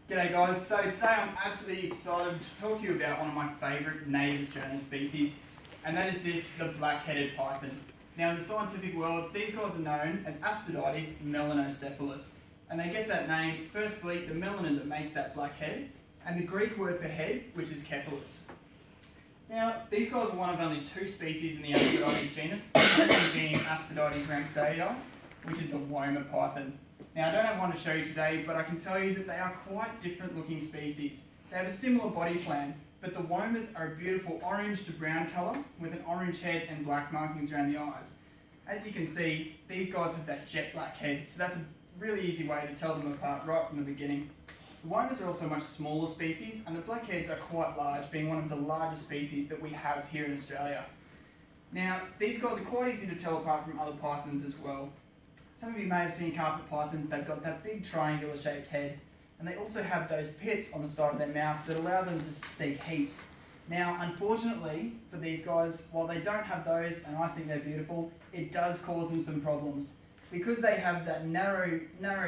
G'day guys, so today I'm absolutely excited to talk to you about one of my favourite native Australian species, and that is the black-headed python. Now in the scientific world, these guys are known as Aspidities melanocephalus, and they get that name, firstly, the melanin that makes that black head, and the Greek word for head, which is cephalus. Now, these guys are one of only two species in the Aspidities genus, the second being Aspidities ramsayii, which is the woma python. Now, I don't have one to show you today, but I can tell you that they are quite different looking species. They have a similar body plan, but the womas are a beautiful orange to brown colour with an orange head and black markings around the eyes. As you can see, these guys have that jet black head, so that's a really easy way to tell them apart right from the beginning. The womas are also a much smaller species, and the blackheads are quite large, being one of the largest species that we have here in Australia. Now, these guys are quite easy to tell apart from other pythons as well. Some of you may have seen carpet pythons. They've got that big triangular shaped head, and they also have those pits on the side of their mouth that allow them to seek heat. Now, unfortunately for these guys, while they don't have those, and I think they're beautiful, it does cause them some problems. Because they have that narrow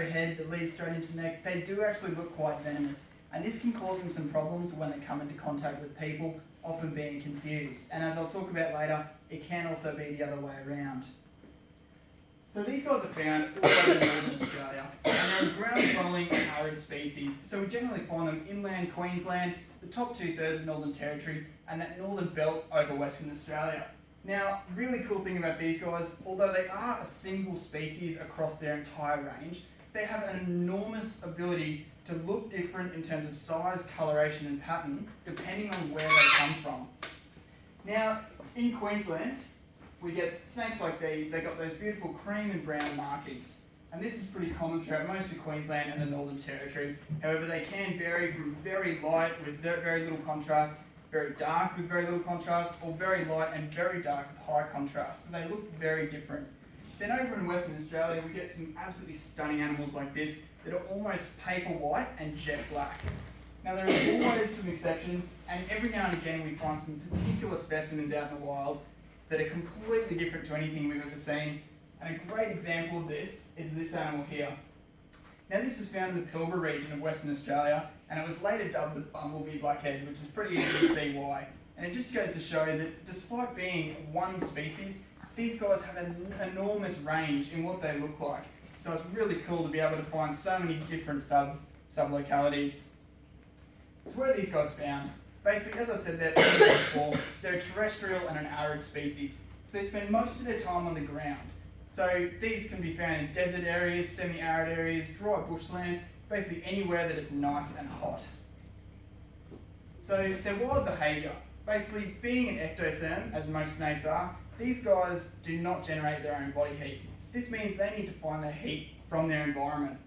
head that leads straight into the neck, they do actually look quite venomous, and this can cause them some problems when they come into contact with people, often being confused. And as I'll talk about later, it can also be the other way around. So these guys are found all over northern Australia, and they're a ground-dwelling arid species. So we generally find them inland Queensland, the top 2/3 of Northern Territory, and that northern belt over Western Australia. Now, really cool thing about these guys, although they are a single species across their entire range, they have an enormous ability to look different in terms of size, coloration and pattern, depending on where they come from. Now, in Queensland, we get snakes like these. They've got those beautiful cream and brown markings. And this is pretty common throughout most of Queensland and the Northern Territory. However, they can vary from very light with very little contrast, very dark with very little contrast, or very light and very dark with high contrast. So they look very different. Then over in Western Australia, we get some absolutely stunning animals like this that are almost paper white and jet black. Now there are always some exceptions, and every now and again we find some particular specimens out in the wild that are completely different to anything we've ever seen. And a great example of this is this animal here. Now this is found in the Pilbara region of Western Australia, and it was later dubbed the bumblebee blackhead, which is pretty easy to see why. And it just goes to show that despite being one species, these guys have an enormous range in what they look like. So it's really cool to be able to find so many different sub-localities. So where are these guys found? Basically, as I said before, they're a terrestrial and an arid species. So they spend most of their time on the ground. So these can be found in desert areas, semi-arid areas, dry bushland, basically anywhere that is nice and hot. So their wild behaviour, basically being an ectotherm, as most snakes are, these guys do not generate their own body heat. This means they need to find their heat from their environment.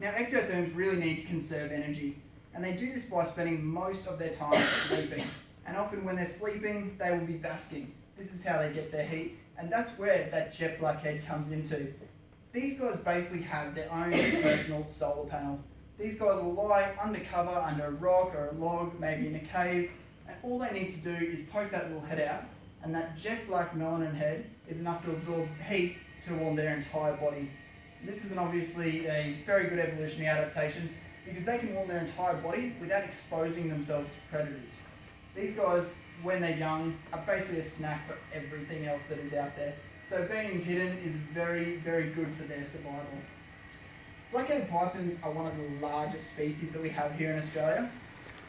Now ectotherms really need to conserve energy, and they do this by spending most of their time sleeping. And often when they're sleeping, they will be basking. This is how they get their heat, and that's where that jet black head comes into. These guys basically have their own personal solar panel. These guys will lie undercover under a rock or a log, maybe in a cave, and all they need to do is poke that little head out, and that jet black melanin head is enough to absorb heat to warm their entire body. And this is obviously a very good evolutionary adaptation, because they can warm their entire body without exposing themselves to predators. These guys, when they're young, are basically a snack for everything else that is out there. So being hidden is very good for their survival. Black-headed pythons are one of the largest species that we have here in Australia,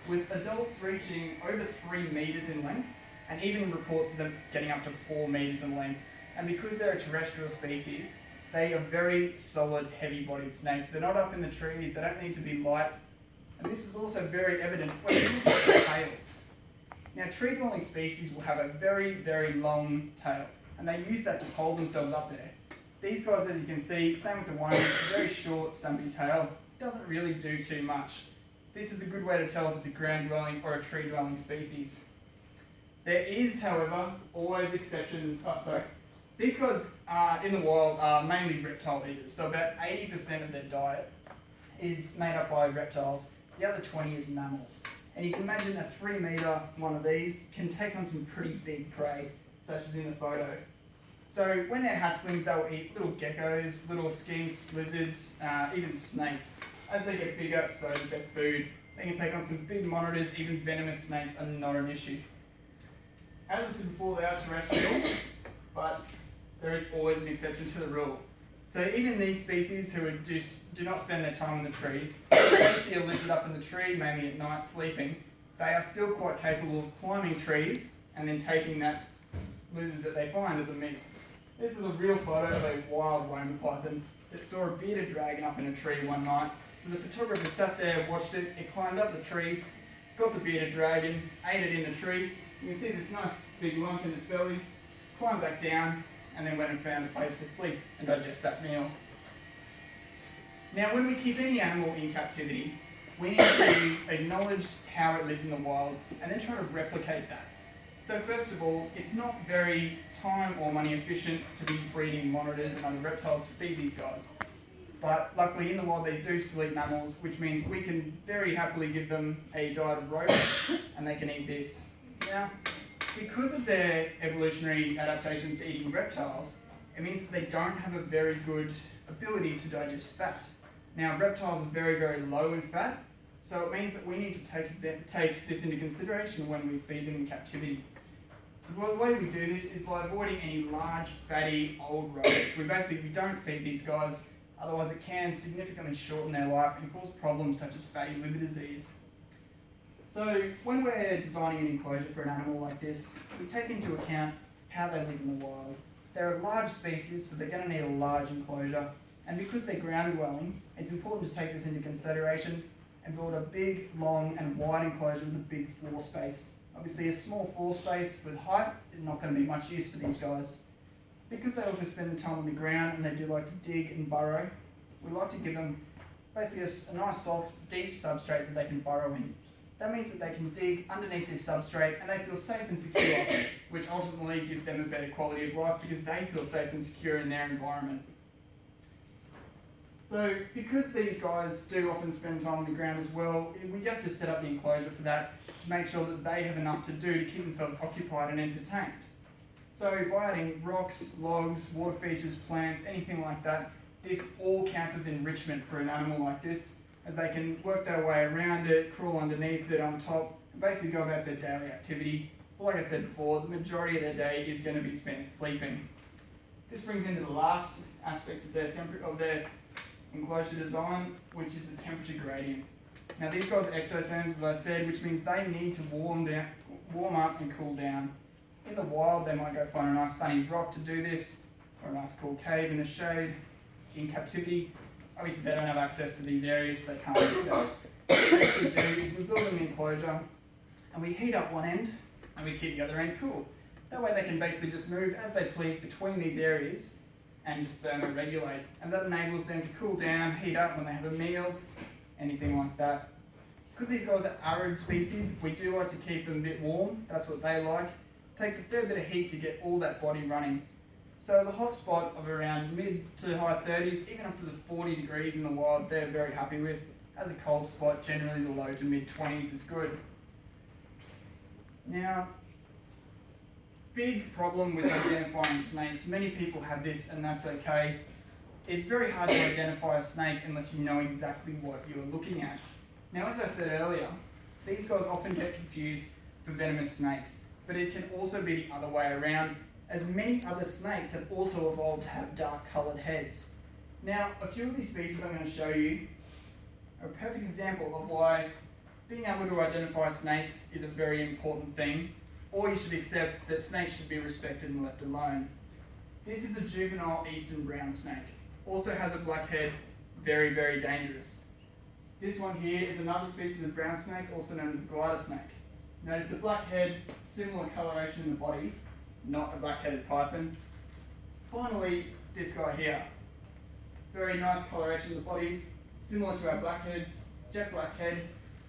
with adults reaching over 3 metres in length, and even reports of them getting up to 4 metres in length. And because they're a terrestrial species, they are very solid, heavy-bodied snakes. They're not up in the trees, they don't need to be light. And this is also very evident when you look at their tails. Now, tree-dwelling species will have a very long tail, and they use that to hold themselves up there. These guys, as you can see, same with the womas, very short, stumpy tail, doesn't really do too much. This is a good way to tell if it's a ground-dwelling or a tree-dwelling species. There is, however, always exceptions. These guys in the wild are mainly reptile eaters, so about 80% of their diet is made up by reptiles. The other 20 is mammals. And you can imagine a 3 metre one of these can take on some pretty big prey, such as in the photo. So when they're hatchlings, they'll eat little geckos, little skinks, lizards, even snakes. As they get bigger, so does their food. They can take on some big monitors, even venomous snakes are not an issue. As I said before, they are terrestrial, but there is always an exception to the rule. So even these species who do not spend their time in the trees, if they see a lizard up in the tree, maybe at night sleeping, they are still quite capable of climbing trees and then taking that lizard that they find as a meal. This is a real photo of a wild Roma python that saw a bearded dragon up in a tree one night. So the photographer sat there, watched it, it climbed up the tree, got the bearded dragon, ate it in the tree. You can see this nice big lump in its belly, climbed back down, and then went and found a place to sleep and digest that meal. Now when we keep any animal in captivity, we need to acknowledge how it lives in the wild and then try to replicate that. So first of all, it's not very time or money efficient to be breeding monitors and other reptiles to feed these guys. But luckily in the wild they do still eat mammals, which means we can very happily give them a diet of rodents and they can eat this. Now, because of their evolutionary adaptations to eating reptiles, it means that they don't have a very good ability to digest fat. Now, reptiles are very, very low in fat, so it means that we need to take this into consideration when we feed them in captivity. So the way we do this is by avoiding any large, fatty, old rodents. We don't feed these guys, otherwise it can significantly shorten their life and cause problems such as fatty liver disease. So when we're designing an enclosure for an animal like this, we take into account how they live in the wild. They're a large species, so they're going to need a large enclosure. And because they're ground dwelling, it's important to take this into consideration and build a big, long and wide enclosure with a big floor space. Obviously a small floor space with height is not going to be much use for these guys. Because they also spend the time on the ground and they do like to dig and burrow, we like to give them basically a nice soft, deep substrate that they can burrow in. That means that they can dig underneath this substrate and they feel safe and secure, which ultimately gives them a better quality of life because they feel safe and secure in their environment. So because these guys do often spend time on the ground as well, we have to set up the enclosure for that to make sure that they have enough to do to keep themselves occupied and entertained. So by adding rocks, logs, water features, plants, anything like that, this all counts as enrichment for an animal like this, as they can work their way around it, crawl underneath it, on top, and basically go about their daily activity. But like I said before, the majority of their day is going to be spent sleeping. This brings into the last aspect of their enclosure design, which is the temperature gradient. Now these guys are ectotherms, as I said, which means they need to warm up and cool down. In the wild, they might go find a nice sunny rock to do this, or a nice cool cave in the shade. In captivity, obviously they don't have access to these areas, so they can't do that. What we do is we build an enclosure, and we heat up one end, and we keep the other end cool. That way they can basically just move as they please between these areas, and just thermoregulate. And that enables them to cool down, heat up when they have a meal, anything like that. Because these guys are arid species, we do like to keep them a bit warm. That's what they like. It takes a fair bit of heat to get all that body running. So as a hot spot of around mid to high 30s, even up to the 40 degrees in the wild, they're very happy with. As a cold spot, generally the low to mid 20s is good. Now, big problem with identifying snakes. Many people have this and that's okay. It's very hard to identify a snake unless you know exactly what you're looking at. Now, as I said earlier, these guys often get confused for venomous snakes, but it can also be the other way around, as many other snakes have also evolved to have dark coloured heads. Now, a few of these species I'm going to show you are a perfect example of why being able to identify snakes is a very important thing, or you should accept that snakes should be respected and left alone. This is a juvenile eastern brown snake. Also has a black head, very, very dangerous. This one here is another species of brown snake, also known as a glider snake. Notice the black head, similar coloration in the body, not a black-headed python. Finally, this guy here. Very nice coloration in the body, similar to our blackheads, jet black head.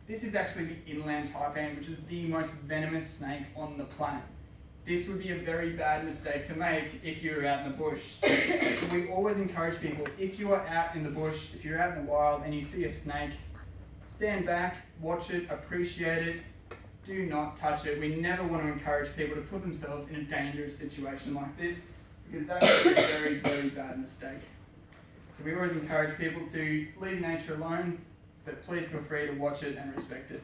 This is actually the inland taipan, which is the most venomous snake on the planet. This would be a very bad mistake to make if you were out in the bush. So we always encourage people, if you are out in the bush, if you're out in the wild and you see a snake, stand back, watch it, appreciate it, do not touch it. We never want to encourage people to put themselves in a dangerous situation like this, because that is a very, very bad mistake. So we always encourage people to leave nature alone, but please feel free to watch it and respect it.